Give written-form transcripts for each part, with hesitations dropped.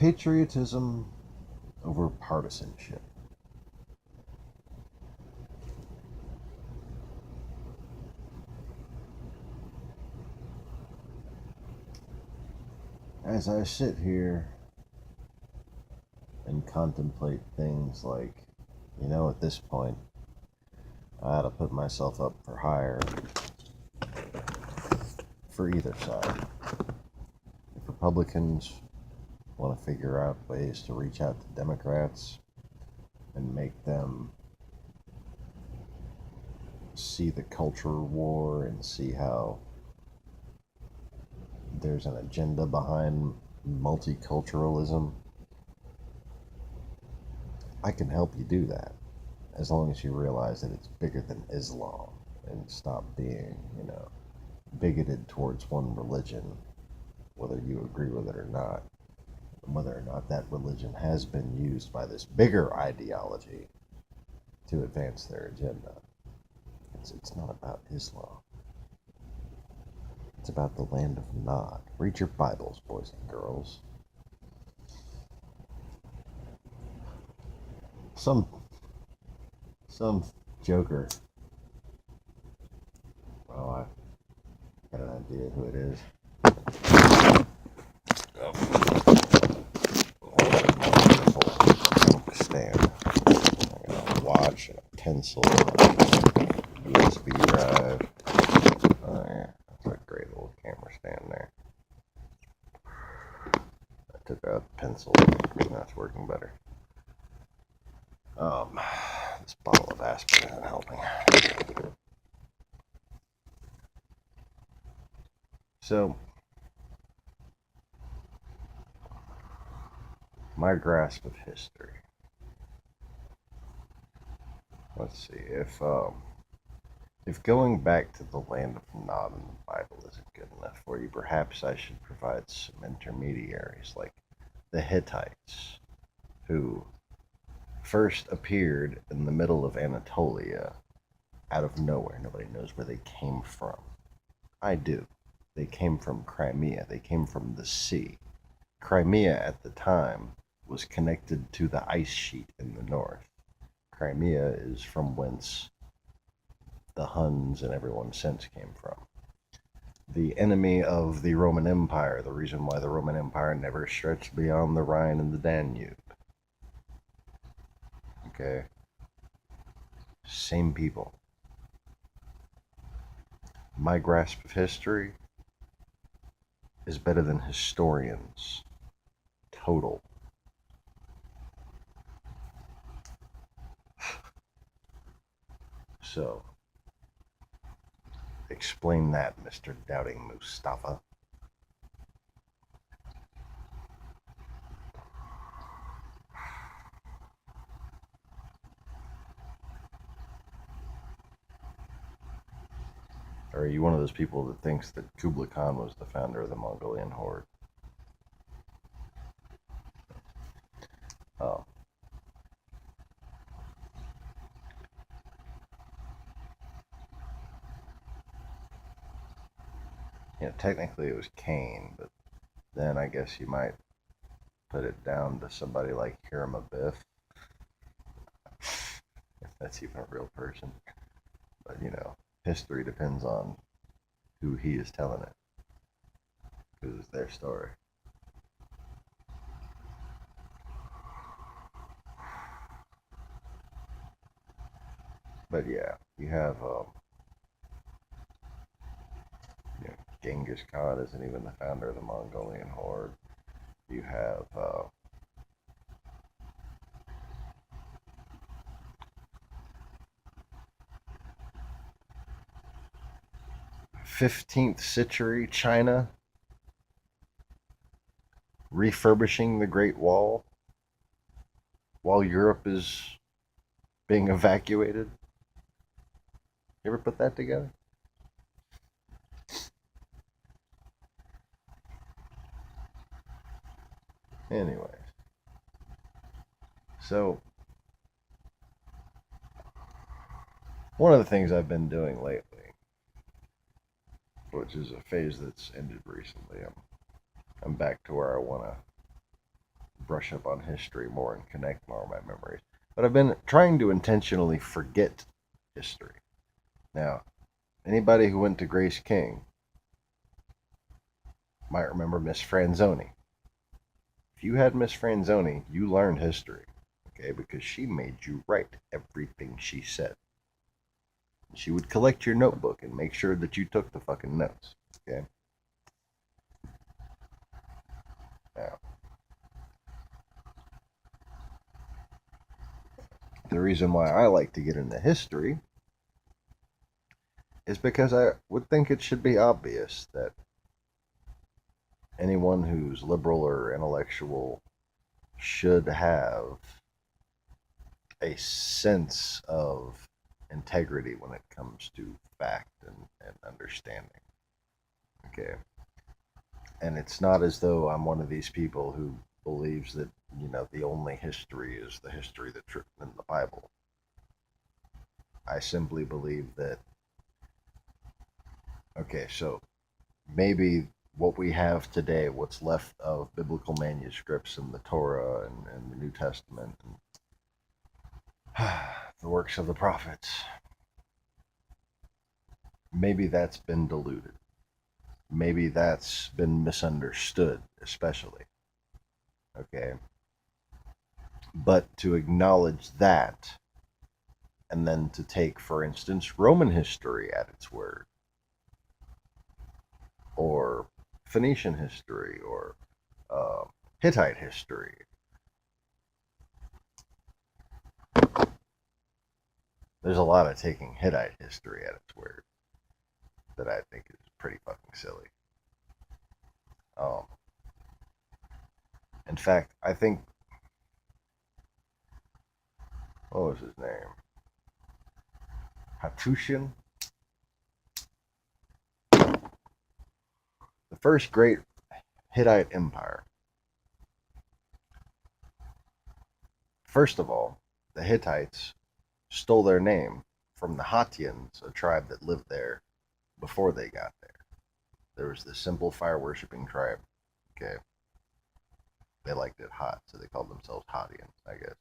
Patriotism over partisanship. As I sit here and contemplate things like, at this point, I ought to put myself up for hire for either side. If Republicans want to figure out ways to reach out to Democrats and make them see the culture war and see how there's an agenda behind multiculturalism, I can help you do that, as long as you realize that it's bigger than Islam and stop being, bigoted towards one religion, whether you agree with it or not, and whether or not that religion has been used by this bigger ideology to advance their agenda. It's not about Islam. It's about the land of Nod. Read your Bibles, boys and girls. Some joker. Well, I got an idea who it is. Stand. I got a watch and a pencil, USB drive. Oh yeah, that's a great little camera stand there. I took out the pencil. Now it's working better. This bottle of aspirin isn't helping. So, my grasp of history. Let's see, if going back to the land of Nod in the Bible isn't good enough for you, perhaps I should provide some intermediaries like the Hittites, who first appeared in the middle of Anatolia out of nowhere. Nobody knows where they came from. I do. They came from Crimea. They came from the sea. Crimea at the time was connected to the ice sheet in the north. Crimea is from whence the Huns and everyone since came from. The enemy of the Roman Empire, the reason why the Roman Empire never stretched beyond the Rhine and the Danube. Okay? Same people. My grasp of history is better than historians. Total. So, explain that, Mr. Doubting Mustafa. Or are you one of those people that thinks that Kublai Khan was the founder of the Mongolian horde? Oh. Technically it was Cain, but then I guess you might put it down to somebody like Hiram Abiff, if that's even a real person. But, history depends on who he is telling it, because it's their story. But yeah, you have Genghis Khan isn't even the founder of the Mongolian horde. You have 15th century China refurbishing the Great Wall while Europe is being evacuated. You ever put that together? Anyways, so one of the things I've been doing lately, which is a phase that's ended recently, I'm back to where I want to brush up on history more and connect more of my memories. But I've been trying to intentionally forget history. Now, anybody who went to Grace King might remember Miss Franzoni. If you had Miss Franzoni, you learned history, okay, because she made you write everything she said. She would collect your notebook and make sure that you took the fucking notes, okay? Now, the reason why I like to get into history is because I would think it should be obvious that anyone who's liberal or intellectual should have a sense of integrity when it comes to fact and understanding. Okay. And it's not as though I'm one of these people who believes that, the only history is the history that's written in the Bible. I simply believe that, okay, so maybe what we have today, what's left of biblical manuscripts and the Torah and the New Testament and the works of the prophets, maybe that's been diluted. Maybe that's been misunderstood, especially. Okay. But to acknowledge that, and then to take, for instance, Roman history at its word, or Phoenician history, or Hittite history. There's a lot of taking Hittite history at its word that I think is pretty fucking silly. In fact, I think, what was his name? Hattushan? The first great Hittite empire. First of all, the Hittites stole their name from the Hattians, a tribe that lived there before they got there. There was this simple fire worshipping tribe. Okay. They liked it hot, so they called themselves Hattians, I guess.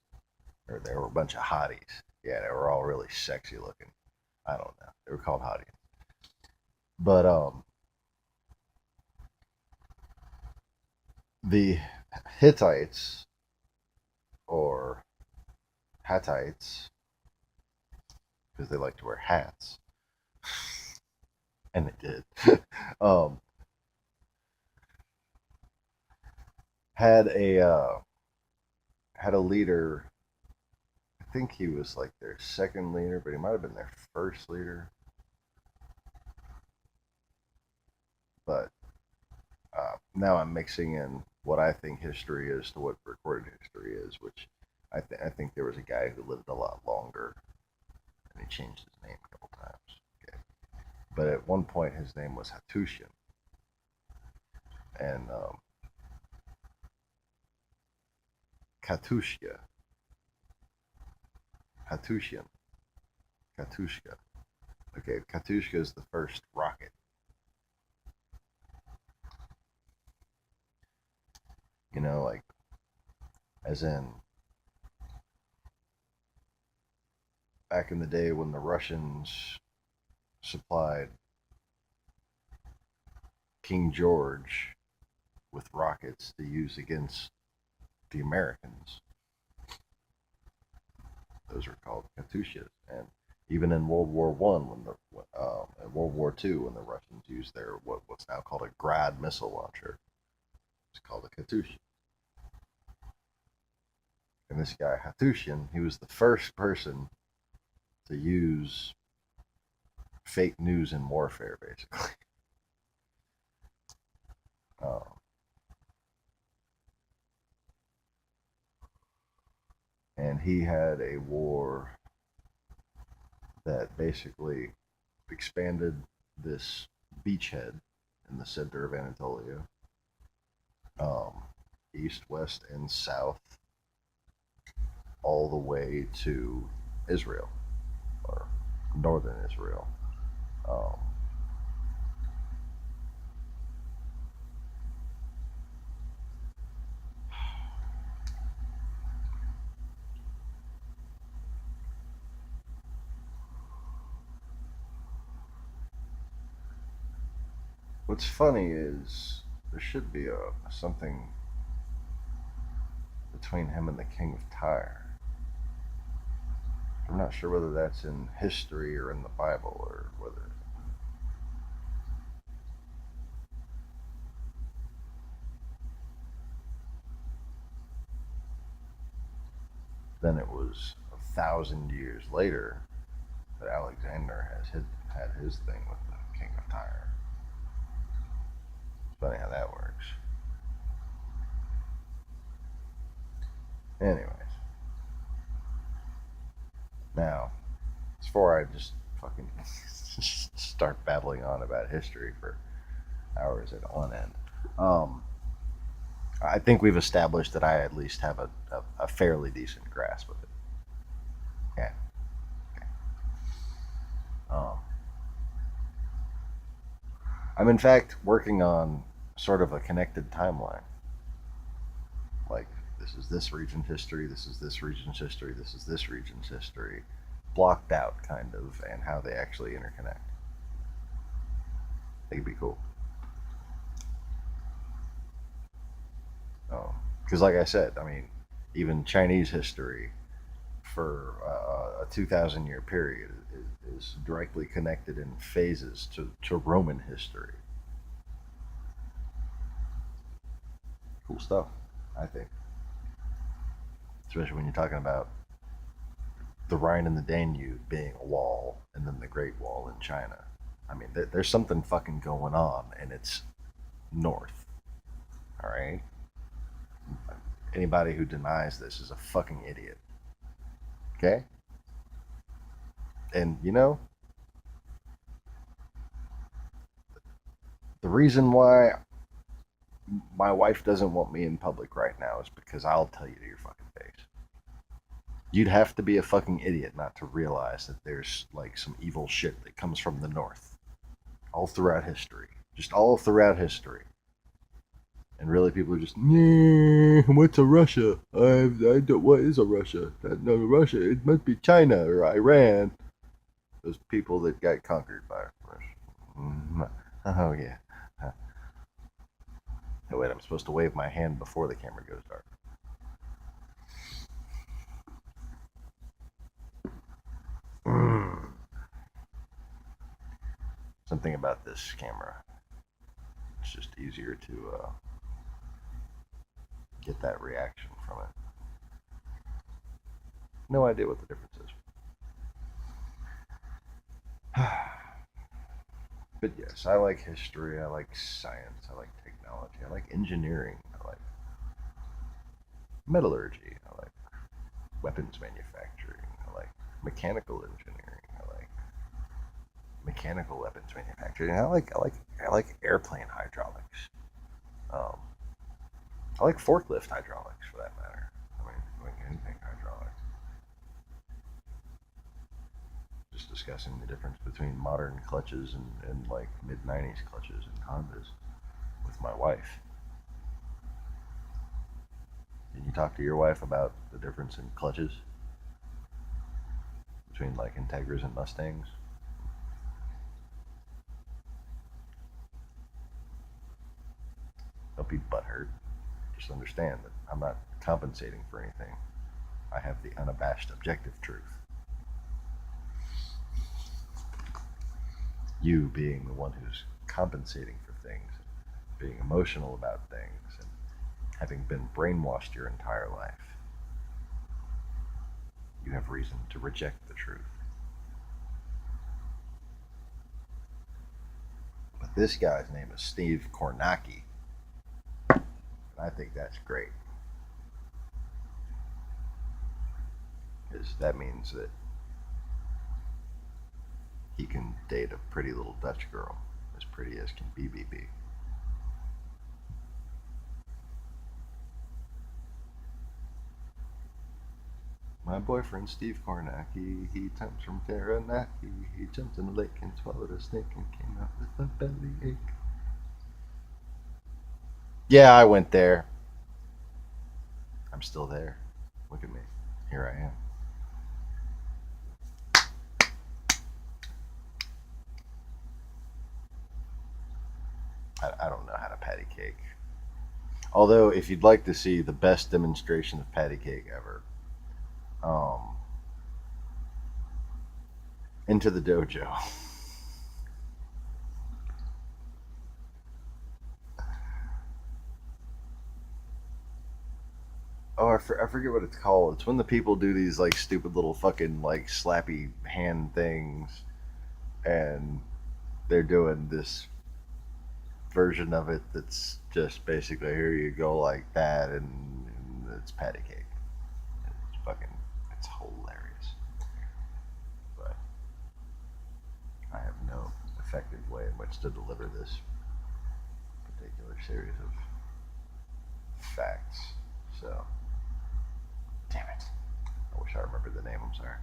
Or they were a bunch of hotties. Yeah, they were all really sexy looking. I don't know. They were called Hattians. But the Hittites or Hattites, because they like to wear hats, and they did, had a leader. I think he was like their second leader, but he might have been their first leader. But now I'm mixing in what I think history is to what recorded history is, which I think there was a guy who lived a lot longer, and he changed his name a couple times. Okay, but at one point his name was Hattushan, and Katushka, Hattushan, Katushka. Okay, Katushka is the first rocket. Like, as in, back in the day when the Russians supplied King George with rockets to use against the Americans. Those are called Katyushas. And even in World War One, in World War Two, when the Russians used their what's now called a Grad missile launcher, it's called a Katyusha. And this guy Hattushan, he was the first person to use fake news in warfare, basically. And he had a war that basically expanded this beachhead in the center of Anatolia, east, west, and south, all the way to Israel, or northern Israel. Um, What's funny is there should be something between him and the King of Tyre. I'm not sure whether that's in history or in the Bible or whether. Then it was 1,000 years later that Alexander had his thing with the King of Tyre. It's funny how that works. Anyways, now, before I just fucking start babbling on about history for hours at on end, um, I think we've established that I at least have a fairly decent grasp of it. Yeah. Okay. Um, I'm in fact working on sort of a connected timeline. Like, this is this region's history, this is this region's history, this is this region's history, blocked out kind of, and how they actually interconnect. It could be cool. Because, like I said, I mean, even Chinese history for a 2,000 year period is directly connected in phases to Roman history. Cool stuff, I think. Especially when you're talking about the Rhine and the Danube being a wall, and then the Great Wall in China. I mean, there's something fucking going on, and it's north. All right. Anybody who denies this is a fucking idiot. Okay. And the reason why my wife doesn't want me in public right now is because I'll tell you to your fucking face. You'd have to be a fucking idiot not to realize that there's like some evil shit that comes from the north all throughout history. Just all throughout history. And really, people are just, nah, what's a Russia? I don't, what is a Russia? No, Russia, it must be China or Iran. Those people that got conquered by Russia. Oh, yeah. Oh, wait, I'm supposed to wave my hand before the camera goes dark. Something about this camera. It's just easier to get that reaction from it. No idea what the difference is. But yes, I like history. I like science. I like technology. I like engineering. I like metallurgy. I like weapons manufacturing. I like mechanical engineering. I like mechanical weapons manufacturing. I like airplane hydraulics. Um, I like forklift hydraulics for that matter. I mean, like anything hydraulics. Just discussing the difference between modern clutches and like mid '90s clutches and Hondas with my wife. Can you talk to your wife about the difference in clutches between like Integras and Mustangs? Don't be butthurt. Just understand that I'm not compensating for anything. I have the unabashed objective truth. You being the one who's compensating for things, being emotional about things, and having been brainwashed your entire life, you have reason to reject the truth. But this guy's name is Steve Kornacki, and I think that's great. Because that means that he can date a pretty little Dutch girl, as pretty as can be. My boyfriend Steve Kornacki, he comes from Taranaki. He jumped in the lake and swallowed a snake and came out with a bellyache. Yeah, I went there. I'm still there. Look at me. Here I am. I don't know how to patty cake. Although, if you'd like to see the best demonstration of patty cake ever, um, into the dojo. Oh, I forget what it's called. It's when the people do these like stupid little fucking like slappy hand things, and they're doing this version of it that's just basically here you go like that, and it's patty cake. It's fucking, it's hilarious. But I have no effective way in which to deliver this particular series of facts. So, damn it. I wish I remembered the name. I'm sorry.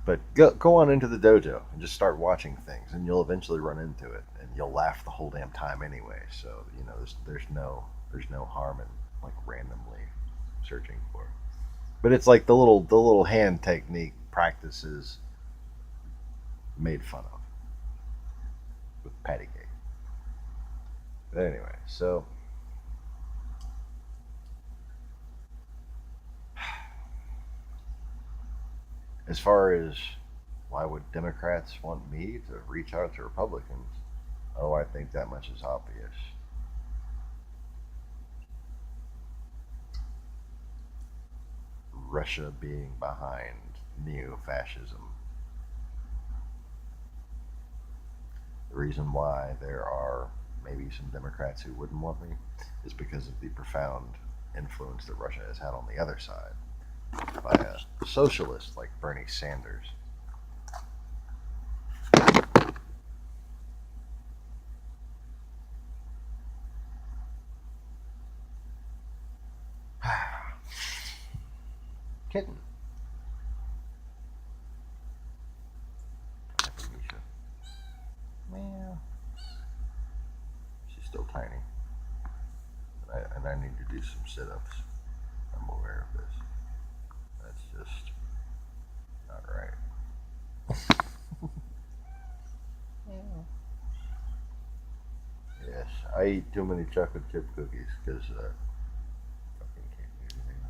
But go on into the dojo and just start watching things, and you'll eventually run into it, and you'll laugh the whole damn time anyway. So you know, there's no harm in like randomly searching for it. But it's like the little hand technique practices made fun of with patty cake. But anyway, so as far as why would Democrats want me to reach out to Republicans? Oh, I think that much is obvious. Russia being behind neo fascism. The reason why there are maybe some Democrats who wouldn't want me is because of the profound influence that Russia has had on the other side by a socialist like Bernie Sanders. Kitten. Meow. She's still tiny. And I need to do some sit-ups. I'm aware of this. That's just not right. Yes, I eat too many chocolate chip cookies because fucking can't do anything.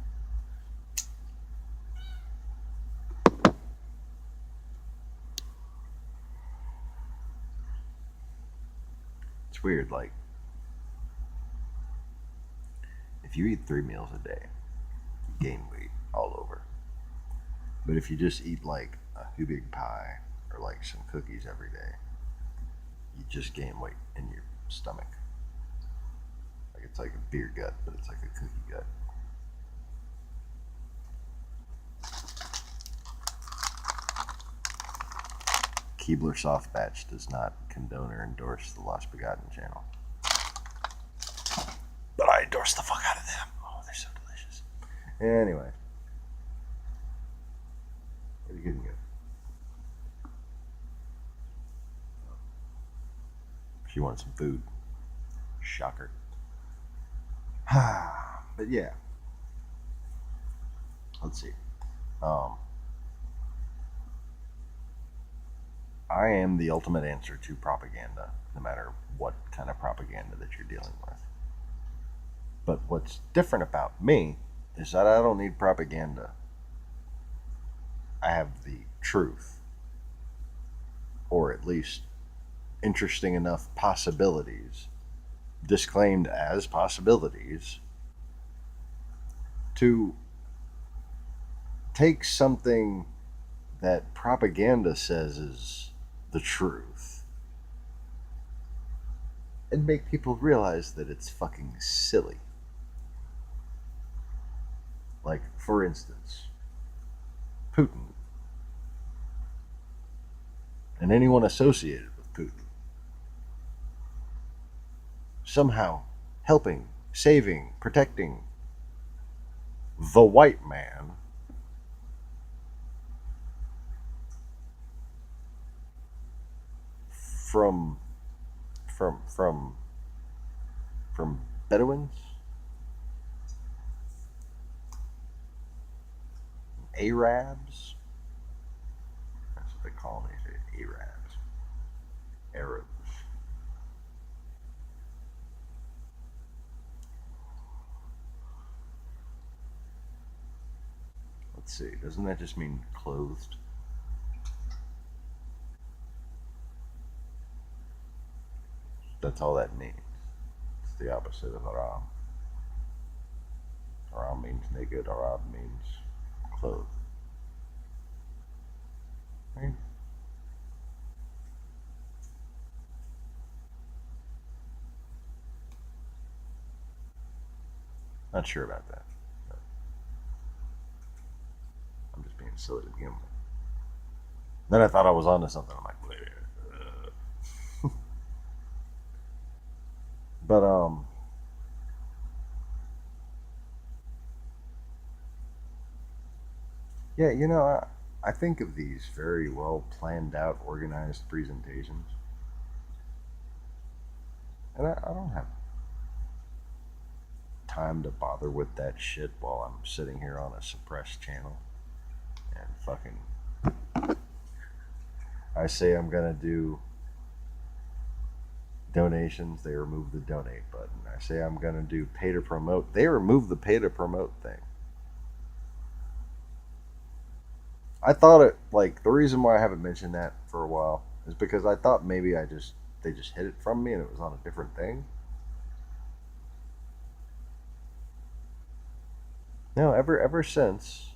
It's weird, like if you eat 3 meals a day, you gain weight all over. But if you just eat like a big pie or like some cookies every day, you just gain weight in your stomach. Like it's like a beer gut, but it's like a cookie gut. Keebler Soft Batch does not condone or endorse the Lost Begotten channel. But I endorse the fuck out of them. Oh, they're so delicious. Anyway. What are you getting at? She wanted some food. Shocker. But yeah. Let's see. I am the ultimate answer to propaganda, no matter what kind of propaganda that you're dealing with. But what's different about me is that I don't need propaganda. I have the truth, or at least interesting enough possibilities, disclaimed as possibilities, to take something that propaganda says is the truth and make people realize that it's fucking silly. Like, for instance, Putin and anyone associated with Putin somehow helping, saving, protecting the white man from from from from Bedouins, Arabs. That's what they call these Arabs. Arabs. Let's see, doesn't that just mean clothed? That's all that means. It's the opposite of haram. Haram means naked, haram means clothed. Right? Not sure about that. I'm just being silly to begin with. Then I thought I was onto something. I'm like, wait. But yeah, I think of these very well planned out, organized presentations, and I don't have time to bother with that shit while I'm sitting here on a suppressed channel and fucking. I say I'm gonna do donations, they remove the donate button. I say I'm gonna do pay to promote, they remove the pay to promote thing. I thought it, like, the reason why I haven't mentioned that for a while is because I thought maybe they just hid it from me and it was on a different thing. No, ever since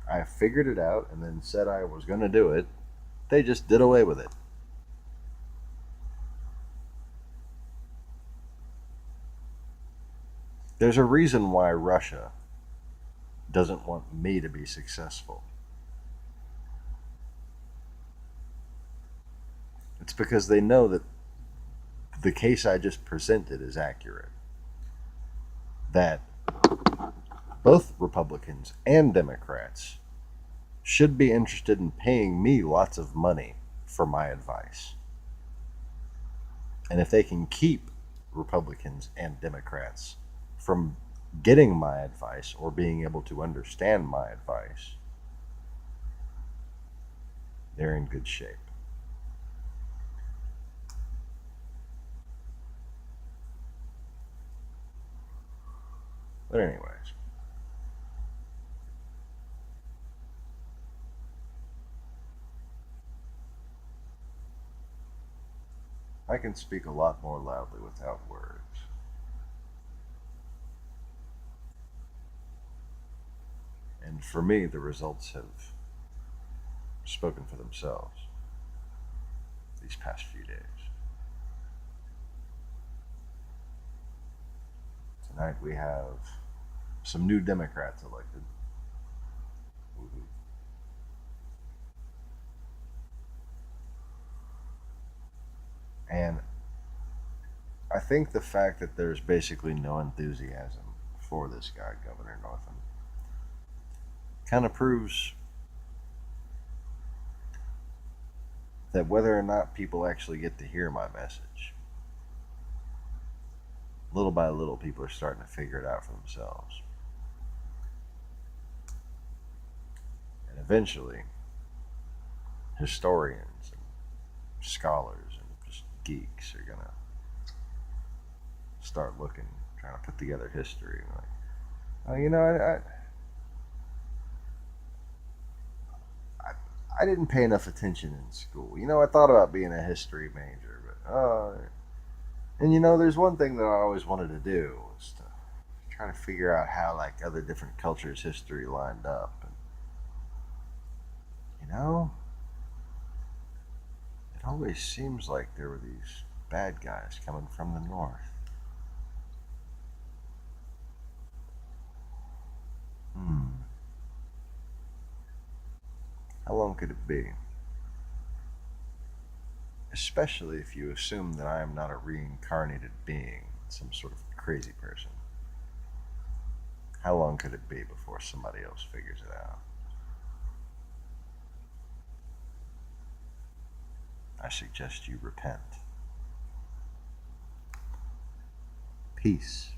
I figured it out and then said I was gonna do it, they just did away with it. There's a reason why Russia doesn't want me to be successful. It's because they know that the case I just presented is accurate. That both Republicans and Democrats should be interested in paying me lots of money for my advice. And if they can keep Republicans and Democrats from getting my advice or being able to understand my advice, they're in good shape. But anyways, I can speak a lot more loudly without words. And for me, the results have spoken for themselves these past few days. Tonight we have some new Democrats elected. And I think the fact that there's basically no enthusiasm for this guy, Governor Northam, kind of proves that whether or not people actually get to hear my message, little by little, people are starting to figure it out for themselves. And eventually, historians and scholars and just geeks are going to start looking, trying to put together history. Like, I didn't pay enough attention in school. I thought about being a history major, but there's one thing that I always wanted to do was to try to figure out how like other different cultures' history lined up, and it always seems like there were these bad guys coming from the north. How long could it be? Especially if you assume that I am not a reincarnated being, some sort of crazy person. How long could it be before somebody else figures it out? I suggest you repent. Peace.